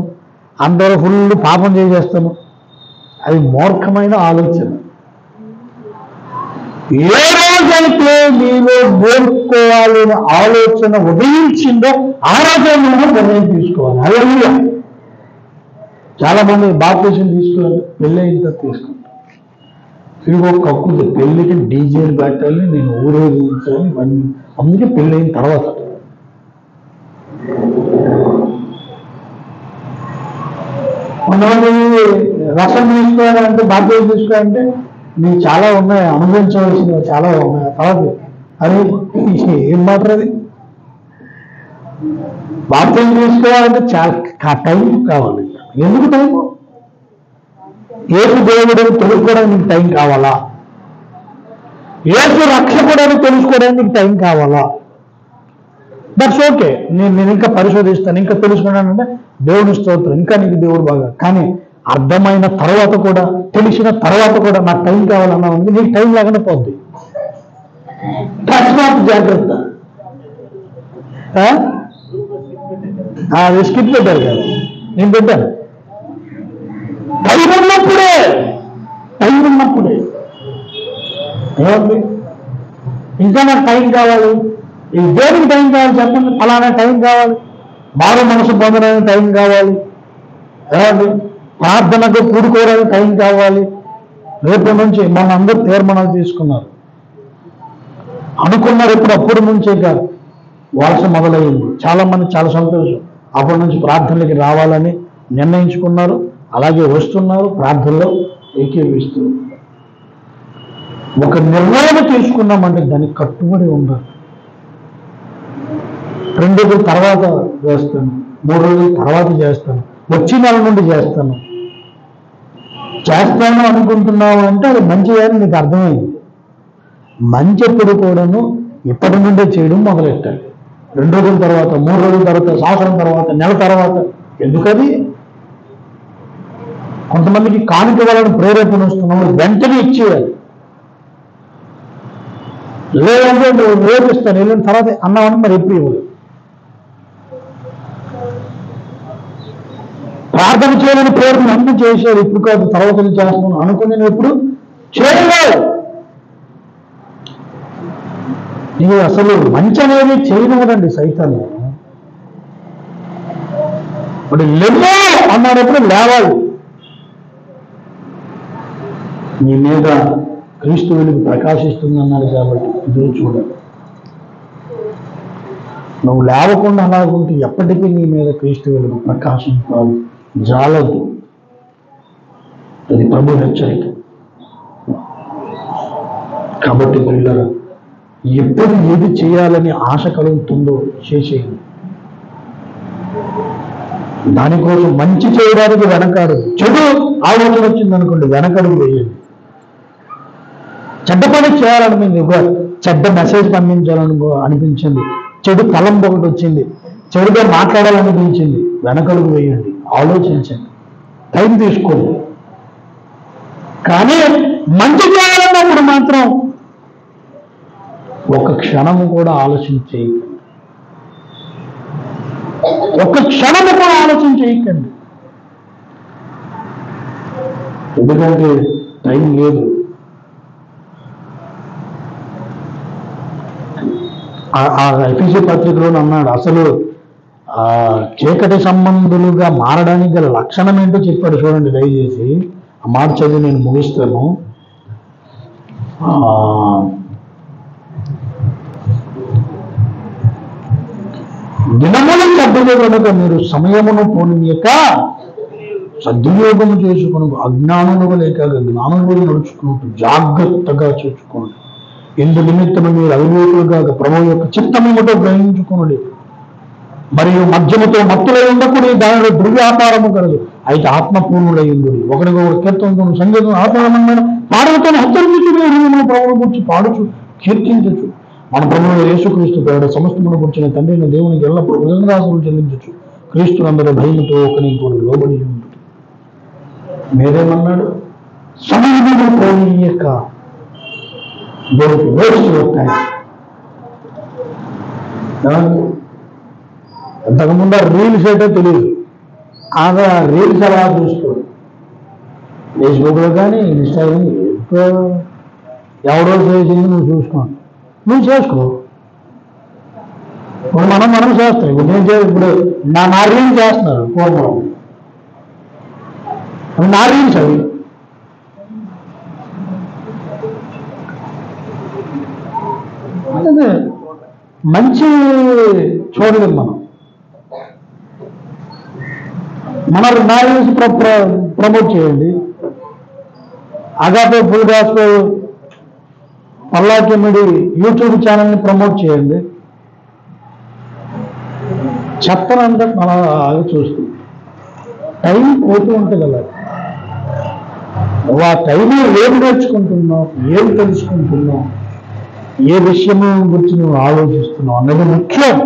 అందరూ ఫుల్ పాపం చేసేస్తాను. అది మూర్ఖమైన ఆలోచన. ఏ రోజైతే నీలో కోరుకోవాలని ఆలోచన ఉదయించిందో ఆ రోజే నువ్వు నిర్ణయం తీసుకోవాలి. అలా చాలా మంది బాప్టిజం తీసుకోవాలి, పెళ్ళి అయిన తర్వాత తీసుకుంటారు. తిరిగి ఒక కక్కుతుంది, పెళ్ళికి డీజేలు పెట్టాలి, నేను ఊరేగించాలి, ఇవన్నీ. అందుకే పెళ్ళి అయిన తర్వాత కొంతమంది రసం తీసుకోవాలంటే బాప్టిజం తీసుకోవాలంటే నీకు చాలా ఉన్నాయి, అనుభవించవలసినవి చాలా ఉన్నాయి. తర్వాత అది ఏం మాట్లాడది. బాప్టిజం తీసుకోవాలంటే చాలా టైం కావాలి. ఎందుకు టైం? ఏసు దేవుడు తెలుసుకోవడానికి నీకు టైం కావాలా? ఏసు రక్షకుడని తెలుసుకోవడానికి టైం కావాలా? That's okay. నేను ఇంకా పరిశోధిస్తాను, ఇంకా తెలుసుకున్నానంటే దేవుని స్తోత్రం, ఇంకా నీకు దేవుడు బాగా. కానీ అర్థమైన తర్వాత కూడా, తెలిసిన తర్వాత కూడా నాకు టైం కావాలన్నా ఉంది, నీకు టైం లేకుండా పోద్ది. తస్మాత్ జాగ్రత్త. అది స్కిప్ పెట్టారు కదా, నేను పెట్టాను. టైం ఉన్నప్పుడే ఏమండి, ఇంకా నాకు టైం కావాలి. ఈ దేనికి టైం కావాలి చెప్పండి? ఫలానా టైం కావాలి, మారు మనసు పొందడానికి టైం కావాలి, ఏమండి ప్రార్థనకు కూడుకోవడానికి టైం కావాలి. రేపటి నుంచి మన అందరూ తీర్మానాలు తీసుకున్నారు, అనుకున్నారు. ఇప్పుడు అప్పటి నుంచే కాదు, వలస మొదలైంది. చాలా మంది చాలా సంతోషం. అప్పటి నుంచి ప్రార్థనలకి రావాలని నిర్ణయించుకున్నారు, అలాగే వస్తున్నారు, ప్రార్థనలో ఏకీవిస్తూ. ఒక నిర్ణయం తీసుకున్నామంటే దానికి కట్టుబడి ఉండాలి. 2 రోజుల తర్వాత చేస్తాను, 3 రోజుల తర్వాత చేస్తాను, వచ్చే నెల నుండి చేస్తాను అనుకుంటున్నావు అంటే అది మంచిగా నీకు అర్థమైంది. మంచి ఎప్పుడు కూడాను ఇప్పటి నుండే చేయడం మొదలెట్టాలి. 2 రోజుల తర్వాత, 3 రోజుల తర్వాత, సంవత్సరం తర్వాత, నెల తర్వాత. ఎందుకది? కొంతమందికి కానుక వాళ్ళని ప్రేరేపణ వస్తున్నాము, వెంటనే ఇచ్చేయాలి. లేదంటే నువ్వు రేపిస్తాను వెళ్ళిన తర్వాత అన్నామని మరి ఎప్పుడు ఇవ్వదు. ప్రార్థన చేయాలని ప్రేరణ అన్ని చేశారు, ఇప్పుడు కాదు తర్వాత చేస్తున్నాను అనుకుని నేను ఎప్పుడు చేయలేదు. ఇది అసలు మంచి అనేది చేయనివ్వదండి సైతాన్ని. ఇప్పుడు లేవో అన్నప్పుడు లేవాలి. నీ మీద క్రీస్తు వెలుగు ప్రకాశిస్తుంది అన్నారు కాబట్టి ఇది చూడాలి. నువ్వు లేవకుండా అలాగుంటే ఎప్పటికీ నీ మీద క్రీస్తు వెలుగు ప్రకాశించాలి, జాలదు. అది ప్రభు హెచ్చరిక. కాబట్టి పిల్లలు ఎప్పుడు ఏది చేయాలని ఆశ కలుగుతుందో చేసేయండి. దానికోసం మంచి చేయడానికి వెనకాడు. చెడు ఆలోచన వచ్చింది అనుకోండి, వెనకడుగు వేయండి. చెడ్డ పని చేయాలనిపించింది, చెడ్డ మెసేజ్ అనిపించింది, చెడు తలంపు ఒకటి వచ్చింది, చెడుగా మాట్లాడాలనిపించింది, వెనకడుగు వేయండి, ఆలోచించండి, టైం తీసుకోండి. కానీ మంచి చేయాలన్నప్పుడు మాత్రం ఒక క్షణము కూడా ఆలోచన చేయకండి. ఒక క్షణము కూడా ఆలోచన చేయకండి. ఎందుకంటే టైం లేదు. ఆ ఎఫెసీ పత్రికలో అన్నాడు, అసలు చీకటి సంబంధులుగా మారడానికి గల లక్షణం ఏంటో చెప్పాడు. చూడండి దయచేసి ఆ మాట చదివి నేను ముగిస్తాను. దినములు చెడ్డలు కనుక మీరు సమయమును పోనీయక సద్వినియోగం చేసుకుని అజ్ఞానులుగా లేక జ్ఞానులుగా నడుచుకున్నట్టు జాగ్రత్తగా చూసుకోండి. ఇందు నిమిత్తము మీరు అవివేకులుగా ప్రభు యొక్క చిత్తముతో గ్రహించుకుని మరియు మద్యముతో మత్తులై ఉండకూడదు, దానిలో దుర్వ్యాపారము కలదు. అయితే ఆత్మపూర్ణులై ఉండు. ఒకరికొకరు కీర్తనతో సంగీతం ఆత్మమైన పాటలతో హెచ్చరించు, ప్రభువును గురించి పాడుచు కీర్తించచ్చు. మన ప్రభువు యేసుక్రీస్తు పేరిట సమస్తమును గురించిన తండ్రిని దేవునికి ఎల్లప్పుడూ కృతజ్ఞతాస్తుతులు చెల్లించచ్చు. క్రీస్తునందరూ భయముతో ఒకరికి కూడా లోబడి ఉంటుంది. మీరేమన్నాడు? సమయము పోనీయక అంతకుముందు రీల్స్ ఏంటో తెలియదు. ఆమె రీల్స్ అలా చూసుకోడు. ఫేస్బుక్లో కానీ ఇన్స్టాగ్రామ్ ఎవడో చేసింది నువ్వు చూసుకో, నువ్వు చేసుకో. ఇప్పుడు మనం చేస్తాం. ఇప్పుడు నేను ఇప్పుడు నా రీల్స్ చేస్తున్నారు ఫోన్లో, నా రీల్స్ అవి. అదే మంచి చూడలేదు మనం. మన నా రీల్స్ ప్రమోట్ చేయండి. అగాపే ఫుల్ గాస్పెల్ పల్లాకిమిడి యూట్యూబ్ ఛానల్ని ప్రమోట్ చేయండి. చెత్తనంతా మన చూస్తుంది. టైం పోతూ ఉంటుంది అలా. నువ్వు ఆ టైంలో ఏం నేర్చుకుంటున్నావు, ఏం తెలుసుకుంటున్నావు, ఏ విషయము గురించి నువ్వు ఆలోచిస్తున్నావు అన్నది ముఖ్యం.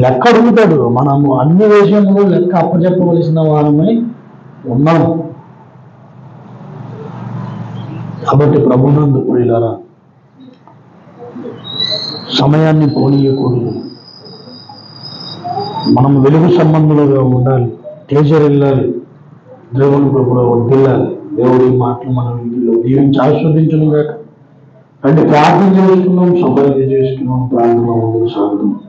లెక్క అడుగుతాడు. మనము అన్ని విషయంలో లెక్క అప్పచెప్పవలసిన వారమై ఉన్నాము. కాబట్టి ప్రభునందు ప్రియులారా, సమయాన్ని పోనీయకూడదు. మనం వెలుగు సంబంధులుగా ఉండాలి, తేజరిల్లాలి, దేవుని కృపలో వర్ధిల్లాలి. దేవుడి మాటలు మనం ఇంటిలో దీవించి ఆస్వాదించను గాక. అంటే ప్రార్థన చేసుకున్నాం, సంపాదన చేసుకున్నాం, ప్రార్థన ముందుకు సాగుతున్నాం.